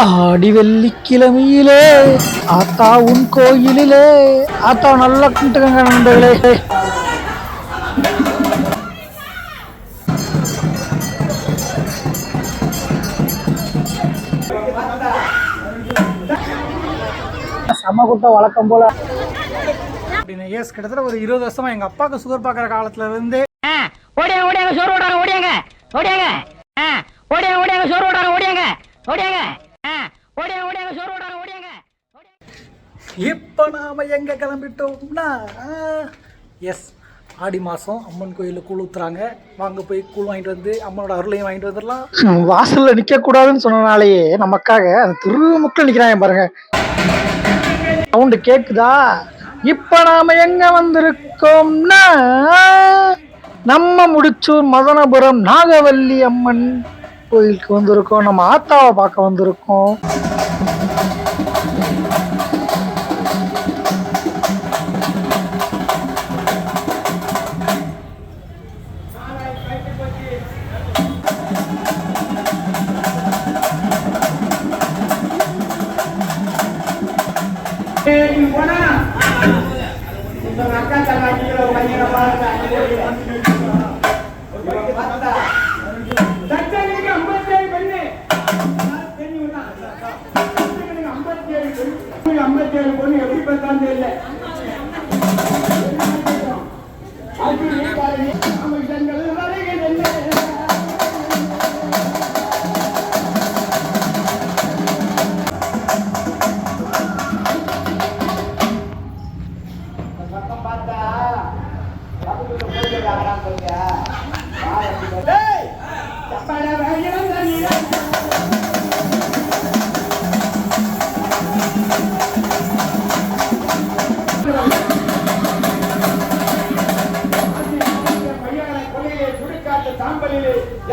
ஆடி வெள்ளிக்கிழமையிலே ஆத்தா உன் கோயிலிலே ஆத்தா நல்லா கும்பிட்டுக்கங்க நண்பர்களே. செம்ம கூட்டம் வழக்கம் போல அப்படின்னு. எஸ், கிட்டத்தட்ட ஒரு 20 வருஷமா எங்க அப்பாவுக்கு சுகர் பார்க்குற காலத்துல இருந்து ஓடியாங்க ஓடியாங்க சோறு ஓடாங்க ஓடியாங்க ஓடியாங்க ஓடியாங்க ஓடியாங்க சோறு ஓடாங்க ஓடியாங்க ஓடியாங்க ஓடியாங்க ஓடியாங்க சோறு ஓடாங்க ஓடியாங்க. இப்போ நாம எங்க கிளம்பிட்டோம்னா, எஸ், ஆடி மாதம் அம்மன் கோயிலில் கூழ் ஊற்றுறாங்க. வாங்க போய் கூழ் வாங்கிட்டு வந்து அம்மனோட அருளையும் வாங்கிட்டு வந்துடலாம். வாசலில் நிற்கக்கூடாதுன்னு சொன்னனாலேயே நமக்காக அந்த திருமுக்கில் நிற்கிறாங்க பாருங்க. சவுண்டு கேட்குதா? இப்போ நாம் எங்கே வந்திருக்கோம்னா, நம்ம முடிச்சூர் மதனபுரம் நாகவல்லி அம்மன் கோயிலுக்கு வந்திருக்கோம். நம்ம ஆத்தாவை பார்க்க வந்திருக்கோம்.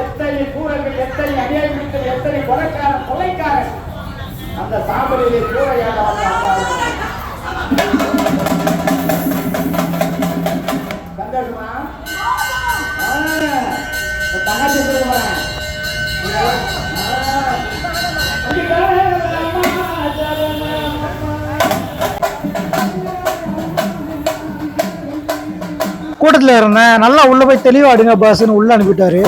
எத்தனை கூறங்கள், எத்தனை அநியாயங்கள், எத்தனை கொலைக்காரன் அந்த சாம்பலிலே கூரையாக சந்தோஷமா தங்கச்சி சொல்லுவேன். கூட்டத்தில் இருந்தேன், நல்லா உள்ள போய் தெளிவாடுங்க பாஸ்ன்னு உள்ள அனுப்பிட்டாரு.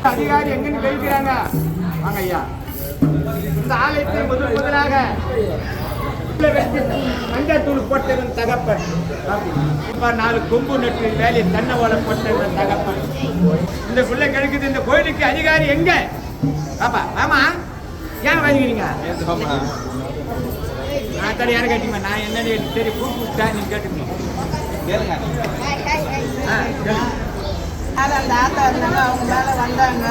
அதிகாரி எங்கன்னு கேட்கிறாங்க. வாங்க ஐயா, இந்த ஆலயத்தை முதலாக மஞ்சள் தூள் போட்டவன் தகப்பன், 4 கொம்பு நட்டு வேலையை தன்னை ஓலை போட்டவன் தகப்பன். இந்த பிள்ளை கிடைக்குது. இந்த கோயிலுக்கு அதிகாரி எங்க? பாப்பா ஆமா, ஏன் வாங்கிக்கிறீங்க? நான் தடை யாரும் கேட்டீங்க, நான் என்னன்னு சரி கூப்பிட்டா நீங்க கேட்டுக்கணும். அந்த ஆத்தா இருந்தாங்க, அவங்க மேலே வந்தாங்க.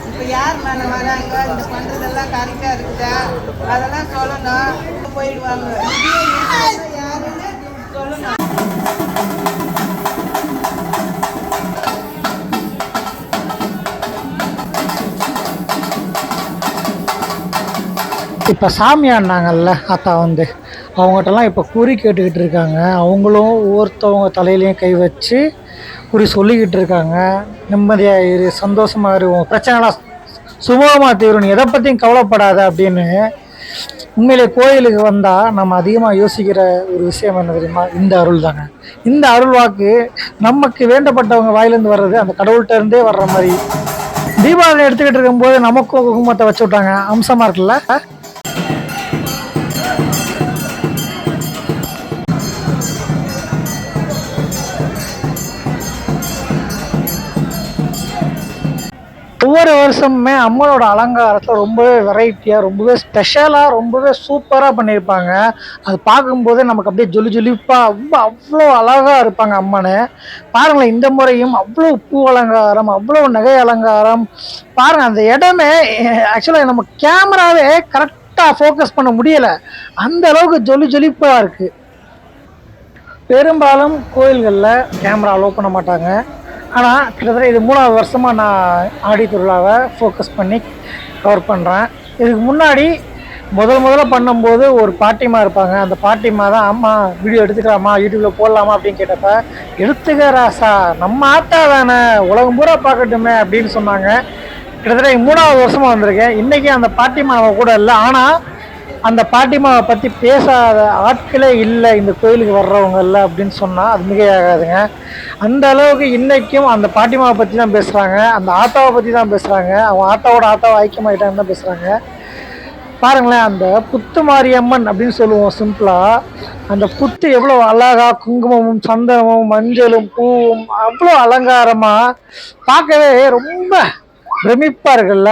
இப்போ யார் மேலே வராங்க, இந்த பண்ணுறதெல்லாம் கரெக்டாக இருக்குதா அதெல்லாம் சொல்லணும். போயிடுவாங்க, யாருன்னு சொல்லணும். இப்போ சாமியானாங்கல்ல ஆத்தா வந்து, அவங்ககிட்டலாம் இப்போ குறி கேட்டுக்கிட்டு இருக்காங்க. அவங்களும் ஒவ்வொருத்தவங்க தலையிலையும் கை வச்சு குறி சொல்லிக்கிட்டு இருக்காங்க. நிம்மதியாக இரு, சந்தோஷமாக இரு, உன் பிரச்சனைலாம் சுமூகமாக தீரும், எதை பற்றியும் கவலைப்படாத அப்படின்னு. உண்மையிலே கோயிலுக்கு வந்தால் நம்ம அதிகமாக யோசிக்கிற ஒரு விஷயம் என்ன தெரியுமா? இந்த அருள் தாங்க. இந்த அருள் வாக்கு நமக்கு வேண்டப்பட்டவங்க வாயிலேருந்து வர்றது அந்த கடவுள்கிட்ட இருந்தே வர்ற மாதிரி. தீபாவளி எடுத்துக்கிட்டு இருக்கும்போது நமக்கும் குங்குமத்தை வச்சு விட்டாங்க, அம்சமாக இருக்குல்ல. ஒவ்வொரு வருஷமுமே அம்மனோட அலங்காரத்தை ரொம்பவே வெரைட்டியாக, ரொம்பவே ஸ்பெஷலாக, ரொம்பவே சூப்பராக பண்ணியிருப்பாங்க. அது பார்க்கும்போதே நமக்கு அப்படியே ஜொலி ஜொலிப்பாக அவ்வளோ அழகாக இருப்பாங்க அம்மனை. பாருங்களேன், இந்த முறையும் அவ்வளோ பூ அலங்காரம், அவ்வளோ நகை அலங்காரம். பாருங்கள், அந்த இடமே ஆக்சுவலாக நம்ம கேமராவே கரெக்டாக ஃபோக்கஸ் பண்ண முடியலை, அந்த அளவுக்கு ஜொலி ஜொலிப்பாக இருக்குது. பெரும்பாலும் கோயில்களில் கேமரா அலோவ் பண்ண மாட்டாங்க. ஆனால் கிட்டத்தட்ட இது 3வது வருஷமாக நான் ஆடி திருவிழாவை ஃபோக்கஸ் பண்ணி கவர் பண்ணுறேன். இதுக்கு முன்னாடி முதல்ல பண்ணும்போது ஒரு பாட்டிமா இருப்பாங்க. அந்த பாட்டிமா தான் அம்மா வீடியோ எடுத்துக்கலாமா, யூடியூப்பில் போடலாமா அப்படின்னு கேட்டப்ப, எடுத்துக்க ராசா, நம்ம ஆத்தா தானே, உலகம் பூரா பார்க்கட்டுமே அப்படின்னு சொன்னாங்க. கிட்டத்தட்ட 3வது வருஷமாக வந்திருக்கேன். இன்றைக்கி அந்த பாட்டிமா நம்ம கூட இல்லை. ஆனால் அந்த பாட்டிமாவை பற்றி பேசாத ஆட்களே இல்லை இந்த கோயிலுக்கு வர்றவங்க இல்லை அப்படின்னு சொன்னால் அது மிகையாகாதுங்க. அந்த அளவுக்கு இன்றைக்கும் அந்த பாட்டிமாவை பற்றி தான் பேசுகிறாங்க, அந்த ஆத்தாவை பற்றி தான் பேசுகிறாங்க, அவங்க ஆத்தாவோட ஆத்தாவை ஐக்கியமாயிட்டான்னு தான் பேசுகிறாங்க. பாருங்களேன், அந்த புத்து மாரியம்மன் அப்படின்னு சொல்லுவோம் சிம்பிளாக. அந்த புத்து எவ்வளோ அழகாக குங்குமமும் சந்தனமும் மஞ்சளும் பூவும் அவ்வளோ அலங்காரமாக பார்க்கவே ரொம்ப பிரமிப்பாக இருக்குல்ல.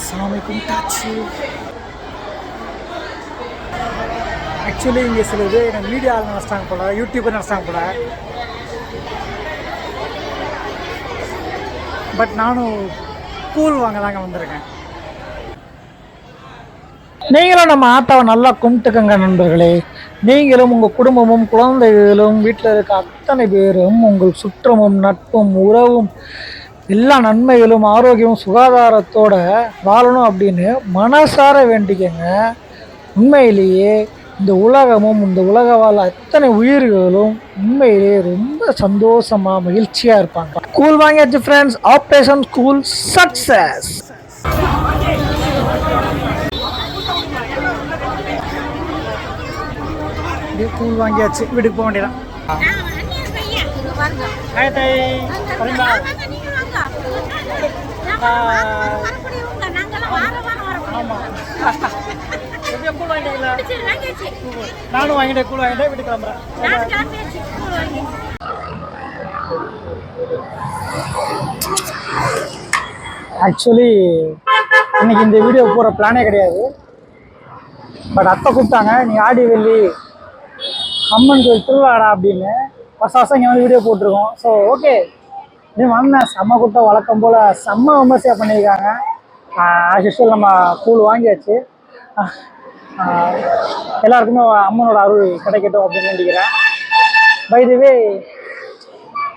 சாமி கும்பிட்டாச்சு. ஆக்சுவலி இங்கே சில இது எனக்கு மீடியாவில் நினச்சிட்டாங்க போல, யூடியூப்பர் நினச்சிட்டாங்க போல. பட் நானும் கூழ் வாங்க தாங்க வந்திருக்கேன். நீங்களும் நம்ம ஆத்தாவை நல்லா கும்பிட்டுக்கங்க நண்பர்களே. நீங்களும் உங்கள் குடும்பமும் குழந்தைகளும் வீட்டில் இருக்க அத்தனை பேரும் உங்கள் சுற்றமும் நட்பும் உறவும் எல்லா நன்மைகளும் ஆரோக்கியமும் சுகாதாரத்தோட வாழணும் அப்படின்னு மனசார வேண்டிக்கங்க. உண்மையிலேயே இந்த உலகமும் இந்த உலக வாழ் அத்தனை உயிர்களும் உண்மையிலேயே ரொம்ப சந்தோஷமாக மகிழ்ச்சியாக இருப்பாங்க. கூல் வாங்கியாச்சு friends. Operation cool success. Cool வாங்கியாச்சு, வீட்டுக்கு போக வேண்டியதான். நானும் வாங்கிட்டேன், கூழ் வாங்கிட்டேன், வீட்டுக்கு கிளம்புறேன். ஆக்சுவலி இன்னைக்கு இந்த வீடியோ போகிற பிளானே கிடையாது. பட் அத்தை கூப்பிட்டாங்க, நீ ஆடி வெள்ளி அம்மன் கோயில் திருவிழாடா அப்படின்னு. வருஷம் இங்கே வந்து வீடியோ போட்டிருக்கோம். ஸோ ஓகே, நீ வந்தேன். செம்ம கூட்டம் வழக்கம் போல் செம்ம விமர்சையாக பண்ணியிருக்காங்க. ஆஸ் யூஷுவல் நம்ம கூழ் வாங்கியாச்சு. எல்லாருக்குமே அம்மனோட அருள் கிடைக்கட்டும் அப்படின்னு நினைக்கிறேன். பை தி வே,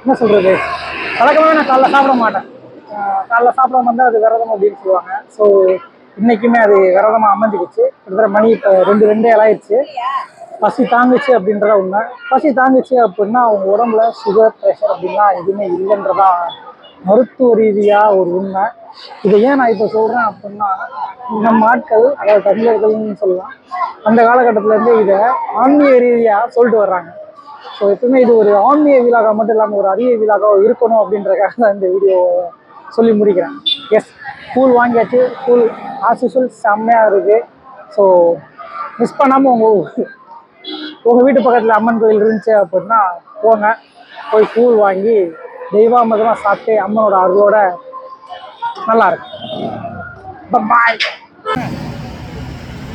என்ன சொல்கிறது, வழக்கமாகவே நான் காலைல சாப்பிட மாட்டேன். காலைல சாப்பிட வந்தால் அது விரதம் அப்படின்னு சொல்லுவாங்க. ஸோ இன்றைக்குமே அது விரதமாக அமைஞ்சிக்கிச்சு. கிட்டத்தட்ட மணி இப்போ 2 ஆயிடுச்சு. பசி தாங்குச்சு அப்படின்றத உண்மை. பசி தாங்குச்சு அப்படின்னா அவங்க உடம்புல சுகர் ப்ரெஷர் அப்படின்னா எதுவுமே இல்லைன்றதான் மருத்துவ ரீதியாக ஒரு உண்மை. இதை ஏன் நான் இப்போ சொல்கிறேன் அப்படின்னா, நம்ம ஆட்கள், அதாவது தமிழர்கள்னு சொல்லலாம், அந்த காலகட்டத்திலேருந்தே இதை ஆன்மீக ரீதியாக சொல்லிட்டு வர்றாங்க. ஸோ எப்பவுமே இது ஒரு ஆன்மீக விழாவாக மட்டும் இல்லாமல் ஒரு அறிவியல் விழாவாக இருக்கணும் அப்படின்றக்காக தான் இந்த வீடியோ சொல்லி முடிக்கிறேன். எஸ், கூழ் வாங்கியாச்சு. கூழ் ஆஸ் யூஷுவல் செம்மையாக இருக்குது. ஸோ மிஸ் பண்ணாமல் உங்கள் வீட்டு பக்கத்தில் அம்மன் கோயில் இருந்துச்சு அப்படின்னா போங்க, போய் கூழ் வாங்கி தெய்வாமதமாக சாப்பிட்டு அம்மனோட அருளோட நல்லாயிருக்கும். பாய்.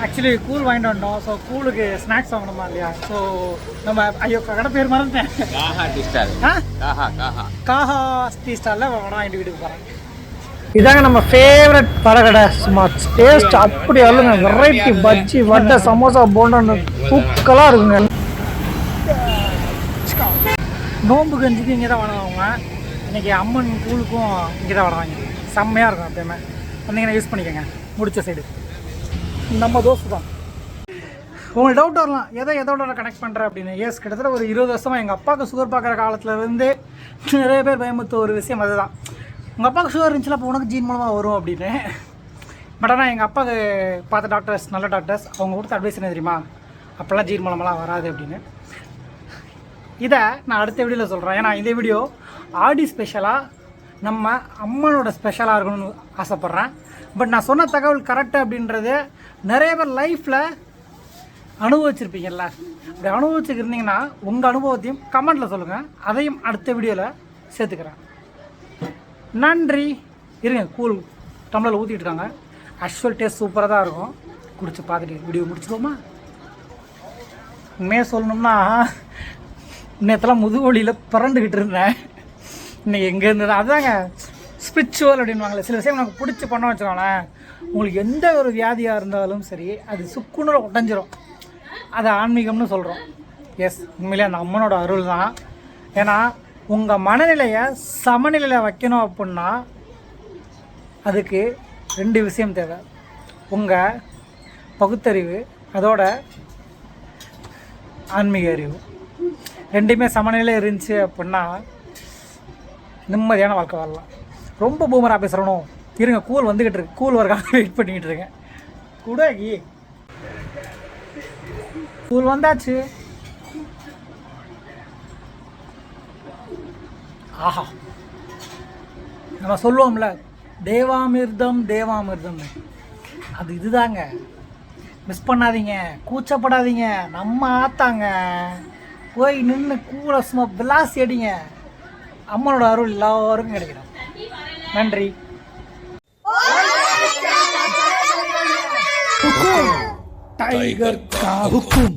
ஆக்சுவலி கூழ் வாங்கிட்டு வந்தோம். ஸோ கூழுக்கு ஸ்நாக்ஸ் வாங்கணுமா இல்லையா? ஸோ நம்ம ஐயோ கடை பேர் மறந்துட்டேன். காஹா டீ ஸ்டாலில் வாங்கிட்டு வீட்டுக்கு போகிறேன். இதாங்க நம்ம ஃபேவரட் பழக்கடை. சும்மா டேஸ்ட் அப்படி அல்லுங்க. வெரைட்டி பஜ்ஜி, வடை, சமோசா, போண்டான்னு தூக்கலாக இருக்குங்க. நோம்பு கஞ்சிக்கு இங்கே தான் வாங்குவாங்க. இன்றைக்கி அம்மன் கூழுக்கும் இங்கே தான் வராங்க. செம்மையாக இருக்கும். எப்பயுமே வந்தீங்கன்னா யூஸ் பண்ணிக்கோங்க. முடிச்ச சைடு நம்ம தோசை தான். உங்களுக்கு டவுட் வரலாம், எதோட கனெக்ட் பண்ணுறேன் அப்படின்னு. எஸ், கிட்டத்தட்ட ஒரு 20 வருஷமாக எங்கள் அப்பாவுக்கு சுகர் பார்க்குற காலத்துலேருந்தே நிறைய பேர் பயமுத்த ஒரு விஷயம் அதுதான். உங்கள் அப்பாவுக்கு சுகர் இருந்துச்சுல அப்போ உனக்கு ஜீன் மூலமாக வரும் அப்படின்னு. பட் ஆனால் எங்கள் அப்பாவுக்கு பார்த்த டாக்டர்ஸ் நல்ல டாக்டர்ஸ் அவங்க கொடுத்த அட்வைஸ் என்ன தெரியுமா, அப்போல்லாம் ஜீன் மூலமெல்லாம் வராது அப்படின்னு. இதை நான் அடுத்த வீடியோவில் சொல்கிறேன். ஏன்னா இந்த வீடியோ ஆடி ஸ்பெஷலாக நம்ம அம்மனோட ஸ்பெஷலாக இருக்கணும்னு ஆசைப்பட்றேன். பட் நான் சொன்ன தகவல் கரெக்டு அப்படின்றது நிறைய பேர் லைஃப்பில் அனுபவிச்சிருப்பீங்கல்ல. அப்படி அனுபவிச்சுருந்தீங்கன்னா உங்கள் அனுபவத்தையும் கமெண்ட்டில் சொல்லுங்கள், அதையும் அடுத்த வீடியோவில் சேர்த்துக்கிறேன். நன்றி. இருங்க, கூல் டம்ளரில் ஊற்றிட்டு இருக்காங்க. ஆக்சுவல் டேஸ்ட் சூப்பராக தான் இருக்கும். குடிச்சு பார்த்துட்டு வீடியோ முடிச்சுக்கோமா. உண்மையாக சொல்லணும்னா நேற்றுலாம் முதுகொலியில் பிறண்டுக்கிட்டு இருந்தேன். இன்னைக்கு எங்கே இருந்தது அதுதாங்க ஸ்பிரிச்சுவல் அப்படின்வாங்களே. சில விஷயம் எனக்கு பிடிச்சி பண்ண வச்சுக்கோங்களேன், உங்களுக்கு எந்த ஒரு வியாதியாக இருந்தாலும் சரி அது சுக்குன்னு உடஞ்சிரும். அது ஆன்மீகம்னு சொல்கிறோம். எஸ், உண்மையிலே அந்த அம்மனோட அருள் தான். ஏன்னா உங்கள் மனநிலையை சமநிலையில் வைக்கணும் அப்படின்னா அதுக்கு 2 விஷயம் தேவை. உங்கள் பகுத்தறிவு, அதோட ஆன்மீக அறிவு, 2மே சமநிலையில் இருந்துச்சு அப்படின்னா நிம்மதியான வாழ்க்கை வாழலாம். ரொம்ப பூமராக பேசுகிறனும். இருங்க, கூல் வந்துக்கிட்டு இருக்கு. கூல் வரக்காக வெயிட் பண்ணிக்கிட்டு இருக்கேன். கூடாகி கூல் வந்தாச்சு. ஆஹா, நம்ம சொல்லுவோம்ல தேவாமிர்தம் தேவாமிர்தம், அது இதுதாங்க. மிஸ் பண்ணாதீங்க, கூச்சப்படாதீங்க. நம்ம ஆத்தாங்க போய் நின்று கூட சும்மா விளாசி அடிங்க. அம்மனோட அருள் எல்லாருக்கும் கிடைக்கணும். நன்றி. டைகர் கா ஹுக்கும்.